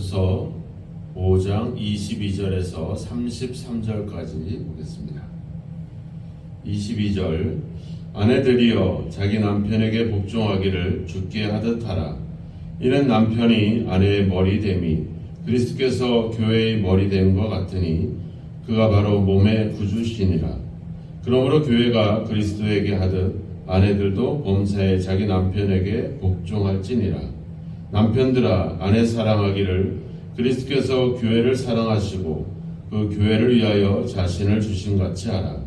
에베소서 5장 22절에서 33절까지 보겠습니다. 22절 아내들이여 자기 남편에게 복종하기를 주께 하듯 하라. 이는 남편이 아내의 머리됨이 그리스도께서 교회의 머리됨과 같으니 그가 바로 몸의 구주시니라. 그러므로 교회가 그리스도에게 하듯 아내들도 범사에 자기 남편에게 복종할지니라. 남편들아 아내 사랑하기를 그리스도께서 교회를 사랑하시고 그 교회를 위하여 자신을 주신 같이 하라.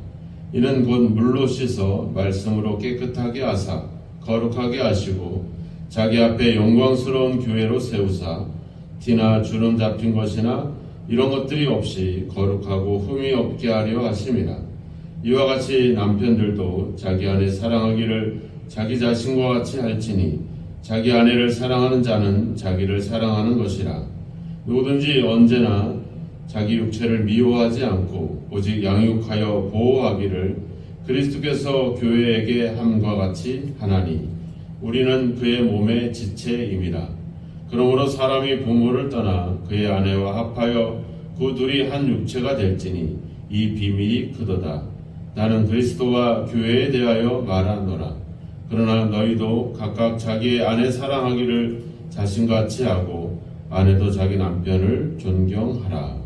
이는 곧 물로 씻어 말씀으로 깨끗하게 하사 거룩하게 하시고 자기 앞에 영광스러운 교회로 세우사 티나 주름 잡힌 것이나 이런 것들이 없이 거룩하고 흠이 없게 하려 하심이라. 이와 같이 남편들도 자기 아내 사랑하기를 자기 자신과 같이 할지니 자기 아내를 사랑하는 자는 자기를 사랑하는 것이라. 누구든지 언제나 자기 육체를 미워하지 않고 오직 양육하여 보호하기를 그리스도께서 교회에게 함과 같이 하나니 우리는 그의 몸의 지체임이라. 그러므로 사람이 부모를 떠나 그의 아내와 합하여 그 둘이 한 육체가 될지니 이 비밀이 크도다. 나는 그리스도와 교회에 대하여 말하노라. 그러나 너희도 각각 자기의 아내 사랑하기를 자신같이 하고 아내도 자기 남편을 존경하라.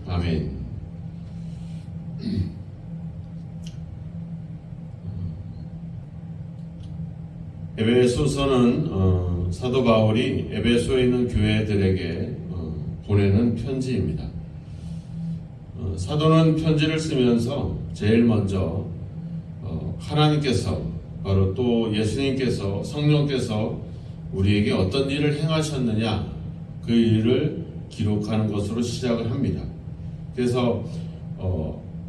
아멘. 에베소서는 사도 바울이 에베소에 있는 교회들에게 보내는 편지입니다. 사도는 편지를 쓰면서 제일 먼저 하나님께서 바로 또 예수님께서 성령께서 우리에게 어떤 일을 행하셨느냐 그 일을 기록하는 것으로 시작을 합니다. 그래서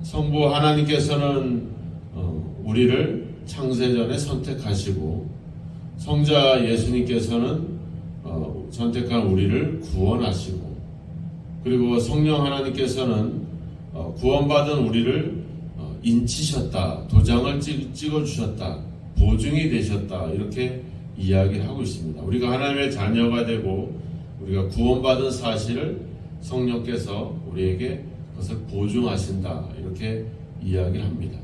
성부 하나님께서는 우리를 창세전에 선택하시고 성자 예수님께서는 선택한 우리를 구원하시고 그리고 성령 하나님께서는 구원받은 우리를 인치셨다, 도장을 찍어주셨다, 보증이 되셨다 이렇게 이야기를 하고 있습니다. 우리가 하나님의 자녀가 되고 우리가 구원받은 사실을 성령께서 우리에게 그것을 보증하신다 이렇게 이야기를 합니다.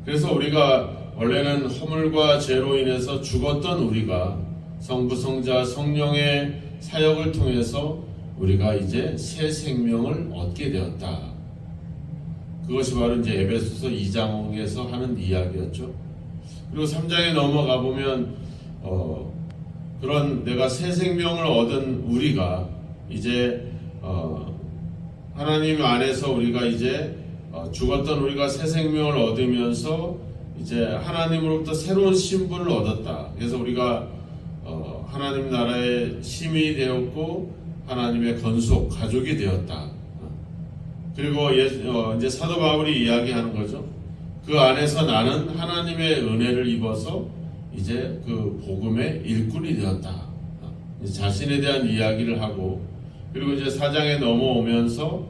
그래서 우리가 원래는 허물과 죄로 인해서 죽었던 우리가 성부, 성자, 성령의 사역을 통해서 우리가 이제 새 생명을 얻게 되었다. 그것이 바로 이제 에베소서 2장에서 하는 이야기였죠. 그리고 3장에 넘어가 보면 그런 내가 새 생명을 얻은 우리가 이제 하나님 안에서 우리가 이제 죽었던 우리가 새 생명을 얻으면서 이제 하나님으로부터 새로운 신분을 얻었다. 그래서 우리가 하나님 나라의 시민이 되었고 하나님의 건속 가족이 되었다. 그리고 이제 사도 바울이 이야기하는 거죠. 그 안에서 나는 하나님의 은혜를 입어서 이제 그 복음의 일꾼이 되었다. 자신에 대한 이야기를 하고 그리고 이제 4장에 넘어오면서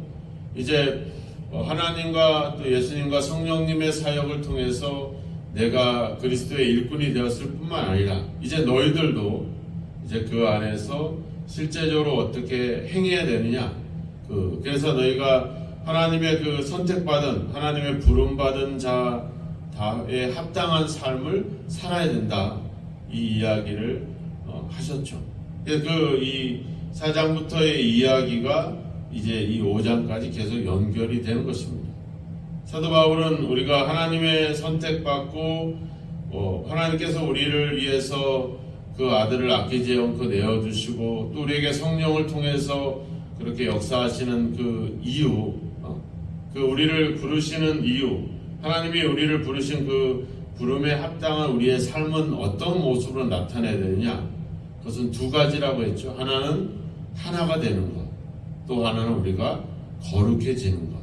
이제 하나님과 또 예수님과 성령님의 사역을 통해서 내가 그리스도의 일꾼이 되었을 뿐만 아니라 이제 너희들도 이제 그 안에서 실제적으로 어떻게 행해야 되느냐. 그래서 너희가 하나님의 그 선택받은 하나님의 부름받은 자에 합당한 삶을 살아야 된다. 이 이야기를 하셨죠. 이 4장부터의 이야기가 이제 이 5장까지 계속 연결이 되는 것입니다. 사도 바울은 우리가 하나님의 선택받고 하나님께서 우리를 위해서 그 아들을 아끼지 않고 내어주시고 또 우리에게 성령을 통해서 그렇게 역사하시는 그 이유, 그 우리를 부르시는 이유, 하나님이 우리를 부르신 그 부름에 합당한 우리의 삶은 어떤 모습으로 나타내야 되느냐? 그것은 두 가지라고 했죠. 하나는 하나가 되는 것, 또 하나는 우리가 거룩해지는 것.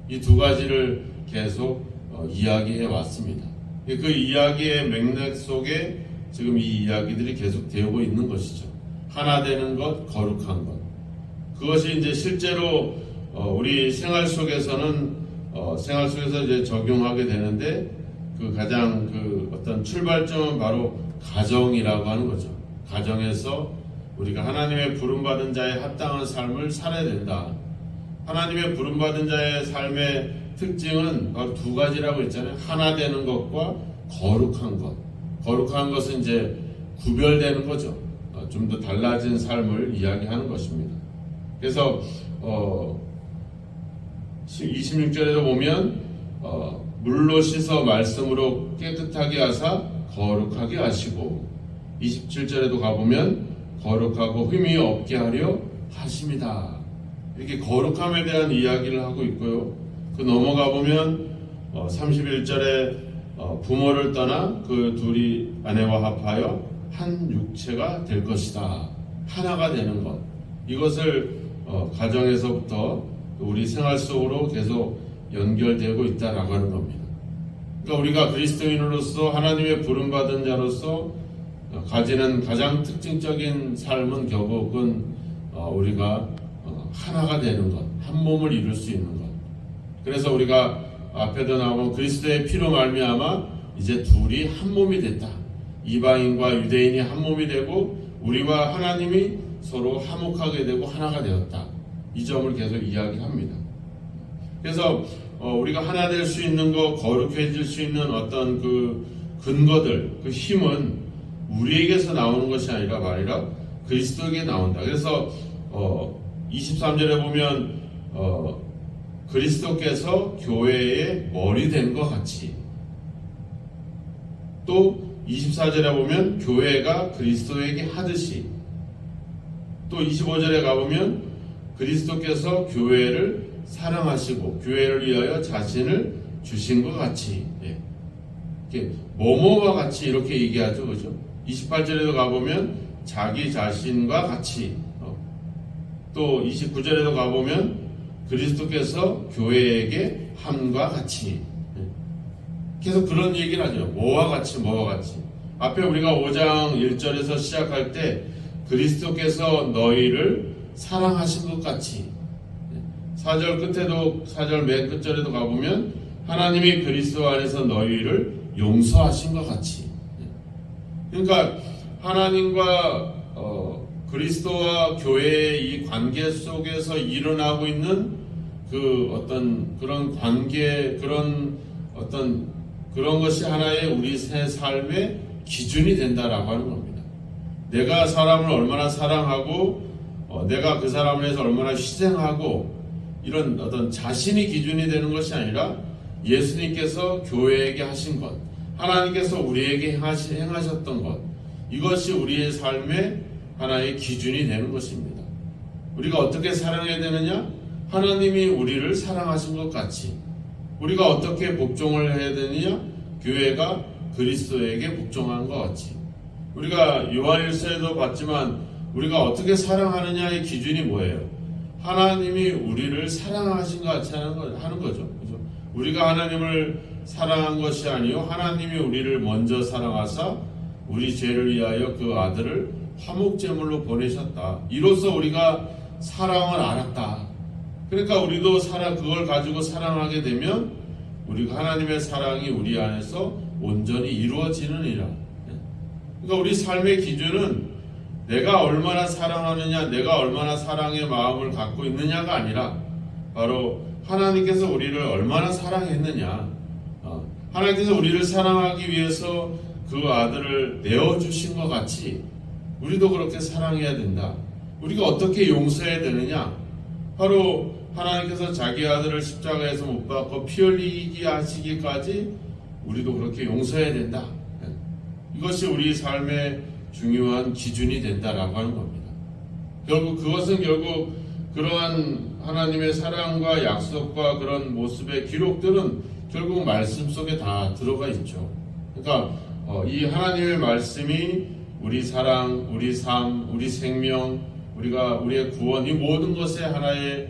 이 두 가지를 계속 이야기해 왔습니다. 그 이야기의 맥락 속에 지금 이 이야기들이 계속 되고 있는 것이죠. 하나 되는 것, 거룩한 것. 그것이 이제 실제로 우리 생활 속에서는 이제 적용하게 되는데 그 가장 그 어떤 출발점은 바로 가정이라고 하는 거죠. 가정에서 우리가 하나님의 부름받은 자의 합당한 삶을 살아야 된다. 하나님의 부름받은 자의 삶의 특징은 바로 두 가지라고 했잖아요. 하나 되는 것과 거룩한 것. 거룩한 것은 이제 구별되는 거죠. 좀 더 달라진 삶을 이야기하는 것입니다. 그래서 26절에도 보면 물로 씻어 말씀으로 깨끗하게 하사 거룩하게 하시고, 27절에도 가보면 거룩하고 흠이 없게 하려 하심이다. 이렇게 거룩함에 대한 이야기를 하고 있고요. 그 넘어가 보면 31절에 부모를 떠나 그 둘이 아내와 합하여 한 육체가 될 것이다. 하나가 되는 것. 이것을 가정에서부터 우리 생활 속으로 계속 연결되고 있다라고 하는 겁니다. 그러니까 우리가 그리스도인으로서 하나님의 부름받은 자로서 가지는 가장 특징적인 삶은 결국은 우리가 하나가 되는 것, 한 몸을 이룰 수 있는 것. 그래서 우리가 앞에도 나온 그리스도의 피로 말미암아 이제 둘이 한 몸이 됐다. 이방인과 유대인이 한 몸이 되고 우리와 하나님이 서로 화목하게 되고 하나가 되었다. 이 점을 계속 이야기합니다. 그래서 우리가 하나 될 수 있는 것, 거룩해질 수 있는 어떤 그 근거들, 그 힘은 우리에게서 나오는 것이 아니라 말이라 그리스도에게 나온다. 그래서 23절에 보면 그리스도께서 교회의 머리 된 것 같이, 또 24절에 보면 교회가 그리스도에게 하듯이, 또 25절에 가보면 그리스도께서 교회를 사랑하시고 교회를 위하여 자신을 주신 것 같이, 이렇게 뭐뭐와 같이 이렇게 얘기하죠, 그죠? 28절에도 가보면 자기 자신과 같이, 또 29절에도 가보면 그리스도께서 교회에게 함과 같이, 계속 그런 얘기를 하죠. 뭐와 같이, 뭐와 같이. 앞에 우리가 5장 1절에서 시작할 때 그리스도께서 너희를 사랑하신 것 같이, 4절 끝에도, 4절 맨 끝절에도 가보면 하나님이 그리스도 안에서 너희를 용서하신 것 같이. 그러니까 하나님과 그리스도와 교회의 이 관계 속에서 일어나고 있는 그 어떤 그런 관계, 그런 것이 하나의 우리 새 삶의 기준이 된다라고 하는 겁니다. 내가 사람을 얼마나 사랑하고 내가 그 사람을 위해서 얼마나 희생하고, 이런 어떤 자신이 기준이 되는 것이 아니라 예수님께서 교회에게 하신 것, 하나님께서 우리에게 행하셨던 것, 이것이 우리의 삶의 하나의 기준이 되는 것입니다. 우리가 어떻게 사랑해야 되느냐? 하나님이 우리를 사랑하신 것 같이. 우리가 어떻게 복종을 해야 되느냐? 교회가 그리스도에게 복종한 것 같이. 우리가 요한일서에도 봤지만 우리가 어떻게 사랑하느냐의 기준이 뭐예요? 하나님이 우리를 사랑하신 것 같이 하는 거죠. 그죠? 우리가 하나님을 사랑한 것이 아니요, 하나님이 우리를 먼저 사랑하사 우리 죄를 위하여 그 아들을 화목제물로 보내셨다. 이로써 우리가 사랑을 알았다. 그러니까 우리도 그걸 가지고 사랑하게 되면 우리가 하나님의 사랑이 우리 안에서 온전히 이루어지느니라. 그러니까 우리 삶의 기준은 내가 얼마나 사랑하느냐, 내가 얼마나 사랑의 마음을 갖고 있느냐가 아니라 바로 하나님께서 우리를 얼마나 사랑했느냐. 하나님께서 우리를 사랑하기 위해서 그 아들을 내어주신 것 같이 우리도 그렇게 사랑해야 된다. 우리가 어떻게 용서해야 되느냐? 바로 하나님께서 자기 아들을 십자가에서 못 박고 피 흘리게 하시기까지 우리도 그렇게 용서해야 된다. 이것이 우리 삶의 중요한 기준이 된다라고 하는 겁니다. 그것은 결국 그러한 하나님의 사랑과 약속과 그런 모습의 기록들은 결국 말씀 속에 다 들어가 있죠. 그러니까 이 하나님의 말씀이 우리 사랑, 우리 삶, 우리 생명, 우리의 구원, 이 모든 것의 하나의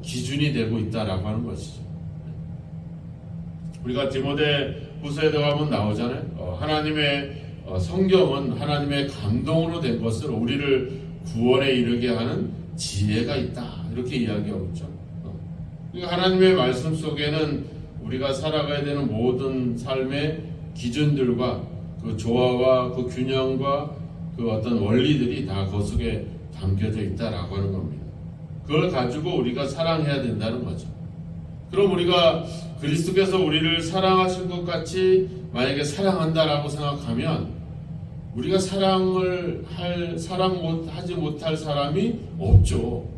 기준이 되고 있다라고 하는 것이죠. 우리가 디모데후서에도 가면 나오잖아요. 하나님의 성경은 하나님의 감동으로 된 것을 우리를 구원에 이르게 하는 지혜가 있다, 이렇게 이야기하고 있죠. 그러니까 하나님의 말씀 속에는 우리가 살아가야 되는 모든 삶의 기준들과 그 조화와 그 균형과 그 어떤 원리들이 다 그 속에 담겨져 있다라고 하는 겁니다. 그걸 가지고 우리가 사랑해야 된다는 거죠. 그럼 우리가 그리스도께서 우리를 사랑하신 것 같이 만약에 사랑한다라고 생각하면 우리가 사랑하지 못할 사람이 없죠.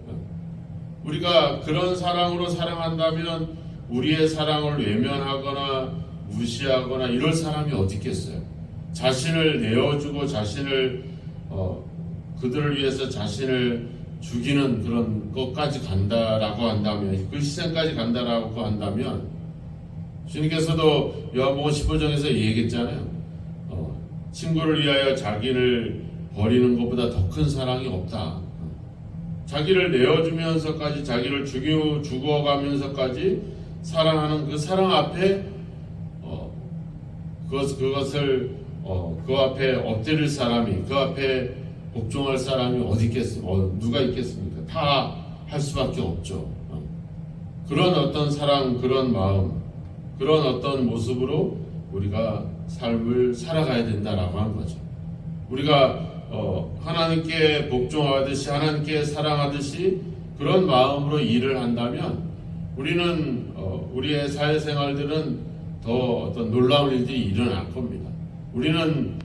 우리가 그런 사랑으로 사랑한다면 우리의 사랑을 외면하거나 무시하거나 이럴 사람이 어디 있겠어요? 자신을 내어주고 그들을 위해서 자신을 죽이는 그런 것까지 간다라고 한다면, 그 희생까지 간다라고 한다면, 주님께서도 요한복음 15장에서 얘기했잖아요. 친구를 위하여 자기를 버리는 것보다 더 큰 사랑이 없다. 자기를 내어주면서까지, 자기를 죽어가면서까지 사랑하는 그 사랑 앞에 그것을 그 앞에 엎드릴 사람이, 그 앞에 복종할 사람이 어디 있겠습니까? 누가 있겠습니까? 다 할 수밖에 없죠. 그런 어떤 사랑, 그런 마음, 그런 어떤 모습으로 우리가 삶을 살아가야 된다라고 하는 거죠. 우리가 하나님께 복종하듯이, 하나님께 사랑하듯이 그런 마음으로 일을 한다면 우리는 우리의 사회생활들은 더 어떤 놀라운 일들이 일어날 겁니다. 우리는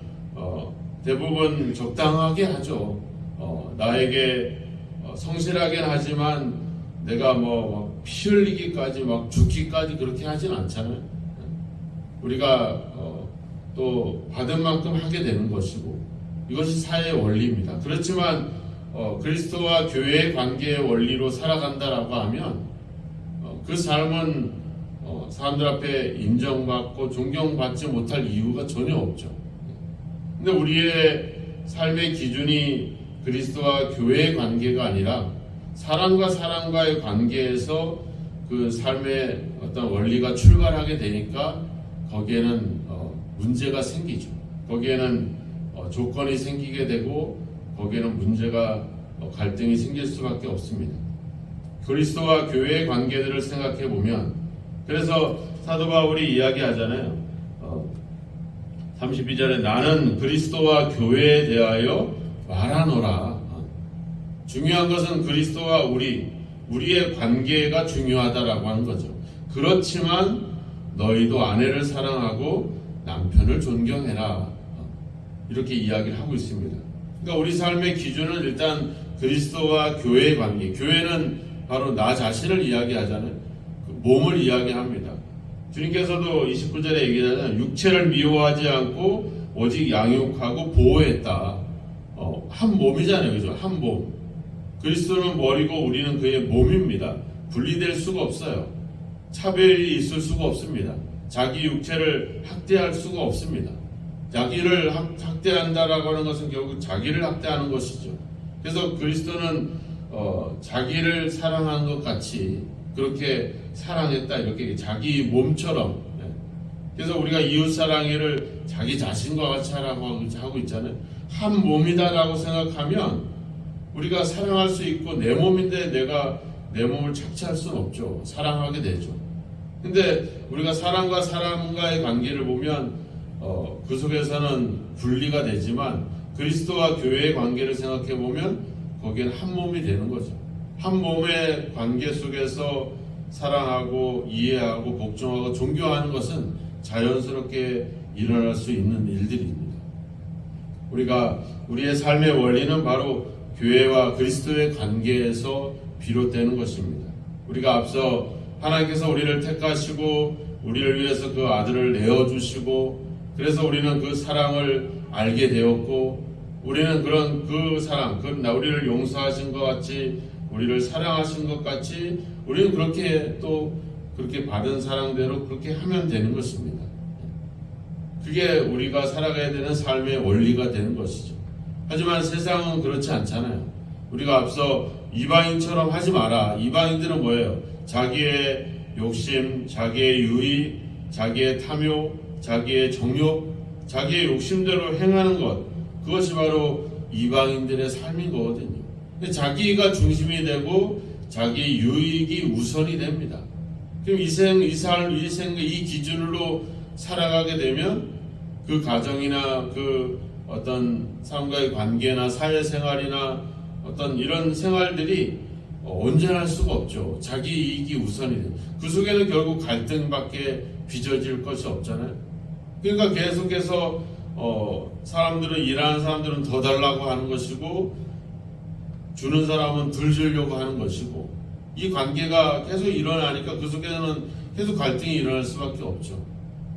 대부분 적당하게 하죠. 나에게 성실하긴 하지만 내가 피 흘리기까지 막 죽기까지 그렇게 하진 않잖아요. 우리가 또 받은 만큼 하게 되는 것이고, 이것이 사회의 원리입니다. 그렇지만 그리스도와 교회의 관계의 원리로 살아간다라고 하면 그 삶은 사람들 앞에 인정받고 존경받지 못할 이유가 전혀 없죠. 근데 우리의 삶의 기준이 그리스도와 교회의 관계가 아니라 사람과 사람과의 관계에서 그 삶의 어떤 원리가 출발하게 되니까 거기에는 문제가 생기죠. 거기에는 조건이 생기게 되고 거기에는 문제가 갈등이 생길 수밖에 없습니다. 그리스도와 교회의 관계들을 생각해 보면, 그래서 사도 바울이 이야기하잖아요. 32절에 나는 그리스도와 교회에 대하여 말하노라. 중요한 것은 그리스도와 우리의 관계가 중요하다라고 하는 거죠. 그렇지만 너희도 아내를 사랑하고 남편을 존경해라. 이렇게 이야기를 하고 있습니다. 그러니까 우리 삶의 기준은 일단 그리스도와 교회의 관계. 교회는 바로 나 자신을 이야기하잖아요. 몸을 이야기합니다. 주님께서도 29절에 얘기하잖아요. 육체를 미워하지 않고 오직 양육하고 보호했다. 한 몸이잖아요. 그죠? 한 몸. 그리스도는 머리고 우리는 그의 몸입니다. 분리될 수가 없어요. 차별이 있을 수가 없습니다. 자기 육체를 학대할 수가 없습니다. 자기를 학대한다라고 하는 것은 결국 자기를 학대하는 것이죠. 그래서 그리스도는 자기를 사랑하는 것 같이 그렇게 사랑했다, 이렇게 자기 몸처럼. 그래서 우리가 이웃사랑이를 자기 자신과 같이 하고 있잖아요. 한 몸이다라고 생각하면 우리가 사랑할 수 있고, 내 몸인데 내가 내 몸을 착취할 수는 없죠. 사랑하게 되죠. 근데 우리가 사람과 사람과의 관계를 보면 그 속에서는 분리가 되지만 그리스도와 교회의 관계를 생각해 보면 거기에는 한 몸이 되는 거죠. 한 몸의 관계 속에서 사랑하고 이해하고 복종하고 존경하는 것은 자연스럽게 일어날 수 있는 일들입니다. 우리의 삶의 원리는 바로 교회와 그리스도의 관계에서 비롯되는 것입니다. 우리가 앞서 하나님께서 우리를 택하시고 우리를 위해서 그 아들을 내어주시고, 그래서 우리는 그 사랑을 알게 되었고, 우리는 그 사랑, 우리를 용서하신 것 같이, 우리를 사랑하신 것 같이, 우리는 그렇게 받은 사랑대로 그렇게 하면 되는 것입니다. 그게 우리가 살아가야 되는 삶의 원리가 되는 것이죠. 하지만 세상은 그렇지 않잖아요. 우리가 앞서 이방인처럼 하지 마라. 이방인들은 뭐예요? 자기의 욕심, 자기의 유의, 자기의 탐욕, 자기의 정욕, 자기의 욕심대로 행하는 것, 그것이 바로 이방인들의 삶인 거거든요. 근데 자기가 중심이 되고 자기 유익이 우선이 됩니다. 그럼 이 기준으로 살아가게 되면 그 가정이나 그 어떤 사람과의 관계나 사회생활이나 어떤 이런 생활들이 온전할 수가 없죠. 자기 이익이 우선이 돼요. 그 속에는 결국 갈등밖에 빚어질 것이 없잖아요. 그러니까 계속해서 사람들은, 일하는 사람들은 더 달라고 하는 것이고 주는 사람은 덜 주려고 하는 것이고, 이 관계가 계속 일어나니까 그 속에는 계속 갈등이 일어날 수밖에 없죠.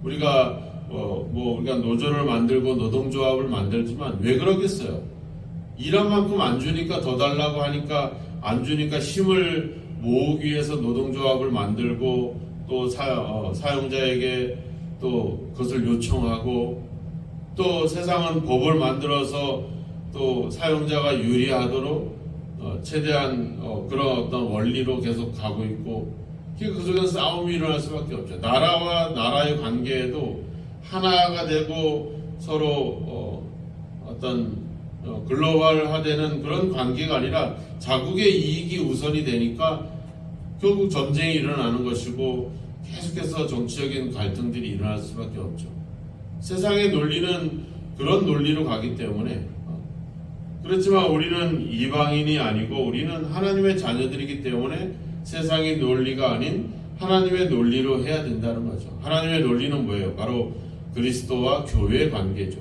우리가 우리가 노조를 만들고 노동조합을 만들지만 왜 그러겠어요? 일한 만큼 안 주니까 더 달라고 하니까, 안 주니까 힘을 모으기 위해서 노동조합을 만들고 또 사용자에게 또 그것을 요청하고, 또 세상은 법을 만들어서 또 사용자가 유리하도록 최대한 그런 어떤 원리로 계속 가고 있고, 그 속에서 싸움이 일어날 수밖에 없죠. 나라와 나라의 관계에도 하나가 되고 서로 어떤 글로벌화되는 그런 관계가 아니라 자국의 이익이 우선이 되니까 결국 전쟁이 일어나는 것이고, 계속해서 정치적인 갈등들이 일어날 수밖에 없죠. 세상의 논리는 그런 논리로 가기 때문에, 그렇지만 우리는 이방인이 아니고 우리는 하나님의 자녀들이기 때문에 세상의 논리가 아닌 하나님의 논리로 해야 된다는 거죠. 하나님의 논리는 뭐예요? 바로 그리스도와 교회의 관계죠.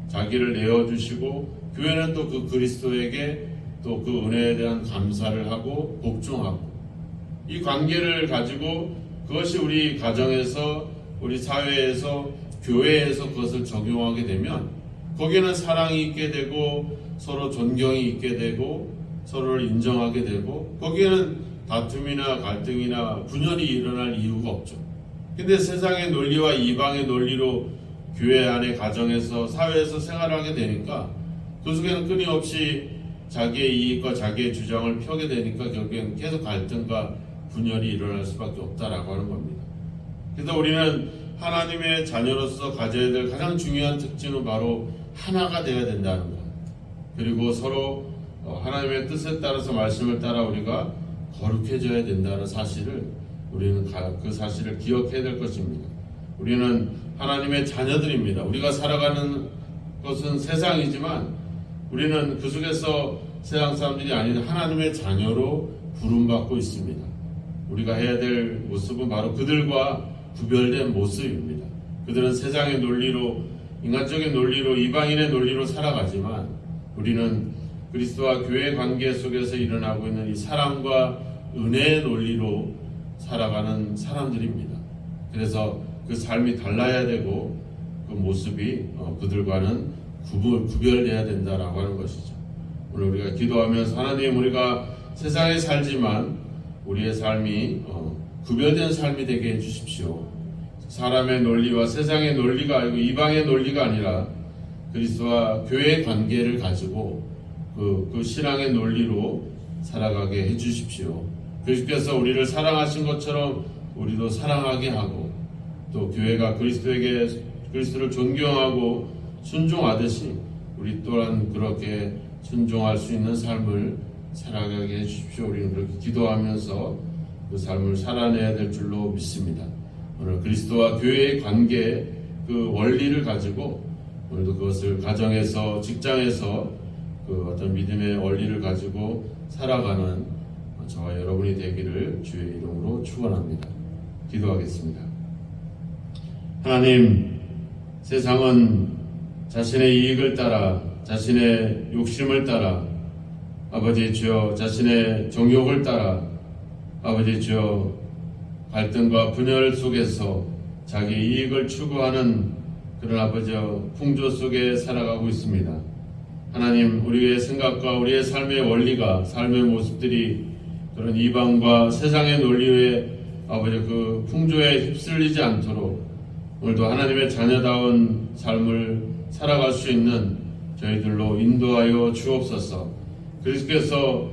자기를 내어주시고, 교회는 또 그 그리스도에게 또 그 은혜에 대한 감사를 하고 복종하고, 이 관계를 가지고 그것이 우리 가정에서, 우리 사회에서, 교회에서 그것을 적용하게 되면 거기에는 사랑이 있게 되고 서로 존경이 있게 되고 서로를 인정하게 되고, 거기에는 다툼이나 갈등이나 분열이 일어날 이유가 없죠. 근데 세상의 논리와 이방의 논리로 교회 안에, 가정에서, 사회에서 생활하게 되니까 그 속에는 끊임없이 자기의 이익과 자기의 주장을 펴게 되니까 결국엔 계속 갈등과 분열이 일어날 수밖에 없다라고 하는 겁니다. 그래서 우리는 하나님의 자녀로서 가져야 될 가장 중요한 특징은 바로 하나가 되어야 된다는 것. 그리고 서로 하나님의 뜻에 따라서, 말씀을 따라 우리가 거룩해져야 된다는 사실을, 우리는 그 사실을 기억해야 될 것입니다. 우리는 하나님의 자녀들입니다. 우리가 살아가는 것은 세상이지만 우리는 그 속에서 세상 사람들이 아닌 하나님의 자녀로 부름받고 있습니다. 우리가 해야 될 모습은 바로 그들과 구별된 모습입니다. 그들은 세상의 논리로, 인간적인 논리로, 이방인의 논리로 살아가지만 우리는 그리스도와 교회 관계 속에서 일어나고 있는 이 사랑과 은혜의 논리로 살아가는 사람들입니다. 그래서 그 삶이 달라야 되고 그 모습이 그들과는 구별돼야 된다라고 하는 것이죠. 오늘 우리가 기도하면서, 하나님, 우리가 세상에 살지만 우리의 삶이 구별된 삶이 되게 해주십시오. 사람의 논리와 세상의 논리가 아니고 이방의 논리가 아니라 그리스도와 교회의 관계를 가지고 그 신앙의 논리로 살아가게 해주십시오. 그리스도께서 우리를 사랑하신 것처럼 우리도 사랑하게 하고, 또 교회가 그리스도를 존경하고 순종하듯이 우리 또한 그렇게 순종할 수 있는 삶을 살아가게 해주십시오. 우리는 그렇게 기도하면서 그 삶을 살아내야 될 줄로 믿습니다. 오늘 그리스도와 교회의 관계, 그 원리를 가지고 오늘도 그것을 가정에서, 직장에서 그 어떤 믿음의 원리를 가지고 살아가는 저와 여러분이 되기를 주의 이름으로 축원합니다. 기도하겠습니다. 하나님, 세상은 자신의 이익을 따라, 자신의 욕심을 따라, 아버지 주여, 자신의 정욕을 따라, 아버지 주여, 갈등과 분열 속에서 자기 이익을 추구하는 그런 아버지여 풍조 속에 살아가고 있습니다. 하나님, 우리의 생각과 우리의 삶의 원리가, 삶의 모습들이 그런 이방과 세상의 논리에 아버지 그 풍조에 휩쓸리지 않도록 오늘도 하나님의 자녀다운 삶을 살아갈 수 있는 저희들로 인도하여 주옵소서. 그리스도께서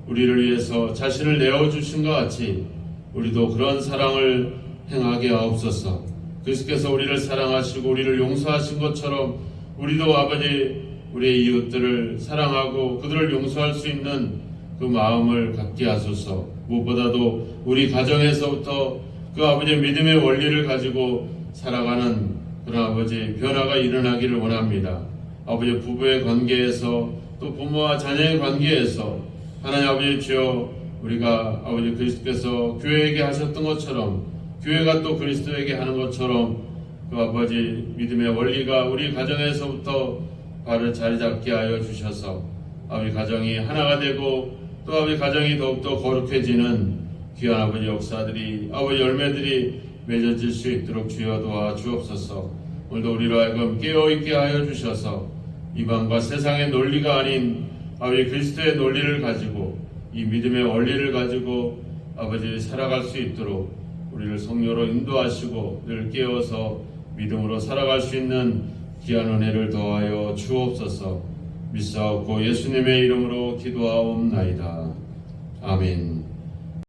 우리를 위해서 자신을 내어주신 것 같이 우리도 그런 사랑을 행하게 하옵소서. 그리스도께서 우리를 사랑하시고 우리를 용서하신 것처럼 우리도 아버지 우리의 이웃들을 사랑하고 그들을 용서할 수 있는 그 마음을 갖게 하소서. 무엇보다도 우리 가정에서부터 그 아버지의 믿음의 원리를 가지고 살아가는 그런 아버지 변화가 일어나기를 원합니다. 아버지 부부의 관계에서 또 부모와 자녀의 관계에서 하나님 아버지 주여 우리가 아버지 그리스도께서 교회에게 하셨던 것처럼 교회가 또 그리스도에게 하는 것처럼 그 아버지 믿음의 원리가 우리 가정에서부터 바로 자리 잡게 하여 주셔서 아버지 가정이 하나가 되고 또 아버지 가정이 더욱더 거룩해지는 귀한 아버지 역사들이 아버지 열매들이 맺어질 수 있도록 주여 도와 주옵소서. 오늘도 우리로 하여금 깨어있게 하여 주셔서 이방과 세상의 논리가 아닌 아버지 그리스도의 논리를 가지고 이 믿음의 원리를 가지고 아버지 살아갈 수 있도록 우리를 성령으로 인도하시고 늘 깨어서 믿음으로 살아갈 수 있는 귀한 은혜를 더하여 주옵소서. 믿사옵고 예수님의 이름으로 기도하옵나이다. 아멘.